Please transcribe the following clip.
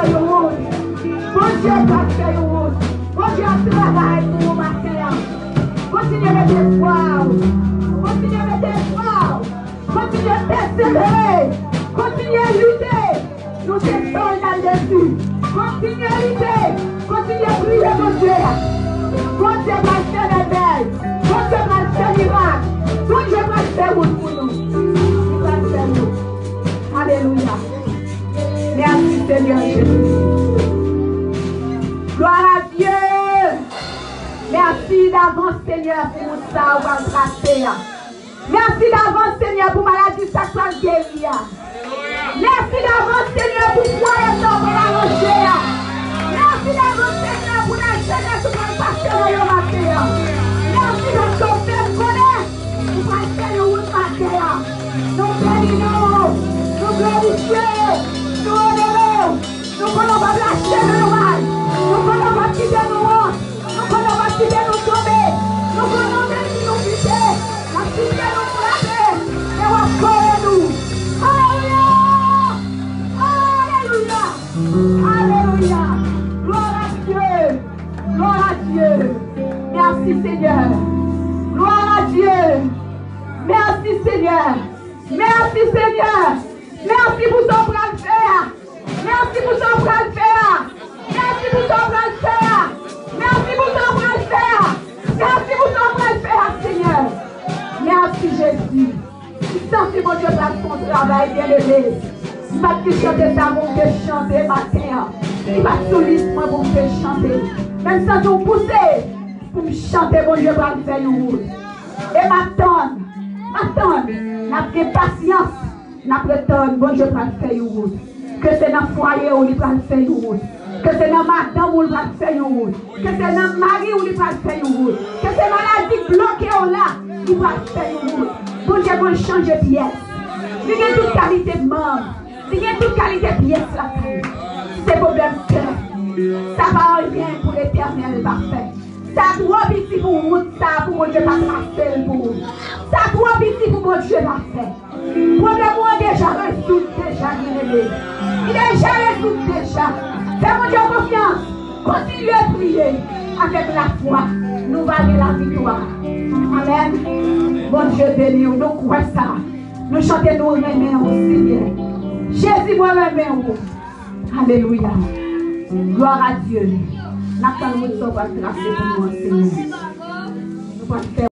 faire une route. Bon Dieu va faire une route. Bon Dieu travaille pour nous matin. Continuez à mettre espoir. Continuez à mettre espoir. Continuez à persévérer. Continuez à lutter. Nous sommes soldats dessus. Continuez à lutter. Continuez à prier mon Dieu. Bon Dieu va faire des belles. Bon Dieu va faire des miracles. Bon Dieu va faire route pour nous. Il va faire nous. Alléluia. Merci Seigneur Jésus. Gloire à Dieu. Merci d'avance Seigneur pour ça on va tracer. Merci d'avance Seigneur pour maladie sexuelle guérie. Merci d'avance Seigneur pour foyer sans pour la rocher. Merci d'avance Seigneur pour la jeunesse pour le pasteur de matin. Merci de ton père connaît pour passer le route matin. Nous bénissons, nous glorifions, nous honorons, nous voulons pas lâcher le mal, nous voulons pas quitter nous, nous voulons pas quitter nous tomber, nous voulons nous quitter, la quitter nous frapper, et on va nous. Alléluia! Alléluia! Alléluia! Gloire à Dieu! Gloire à Dieu! Merci Seigneur! Gloire à Dieu! Merci Seigneur! Merci Seigneur! Merci pour ton bras de fer! Merci pour ton bras de fer! Merci pour ton bras de fer! Merci pour ton bras de fer! Merci pour ton bras de fer, Seigneur! Merci Jésus! Merci mon Dieu pour ton travail bien-aimé! Il va te chanter ça pour te chanter matin. Il va te solliciter pour te chanter. Même sans nous pousser pour me chanter, mon Dieu va me faire une route. Et m'attendre, n'a pas patience, n'a pas attendre, bon Dieu va me faire une route. Que c'est dans le foyer où il va me faire une route. Que c'est dans madame où il va me faire une route. Que c'est dans le mari où il va me faire une route. Que c'est maladie bloquée là, il va me faire une route. Bon Dieu va changer de pièce. Il y a toute qualité de membre. Il y a toute qualité de pièce là. C'est problème cœur. Ça va rien pour l'éternel parfait. Ça trop petit pour route, ça pour mon Dieu pas tracer pour vous. Ça trop petit pour mon Dieu pas faire. Problème est déjà résolu, déjà guéri. Il est déjà résolu déjà. Fais mon Dieu confiance. Continuez à prier avec la foi. Nous valons la victoire. Amen. Mon Dieu béni, nous croyons ça. Nous chantons, nous remettons aussi bien. Jésus, moi remettons. Alléluia. Gloire à Dieu. N'attendons pas de tracer pour nous, Seigneur.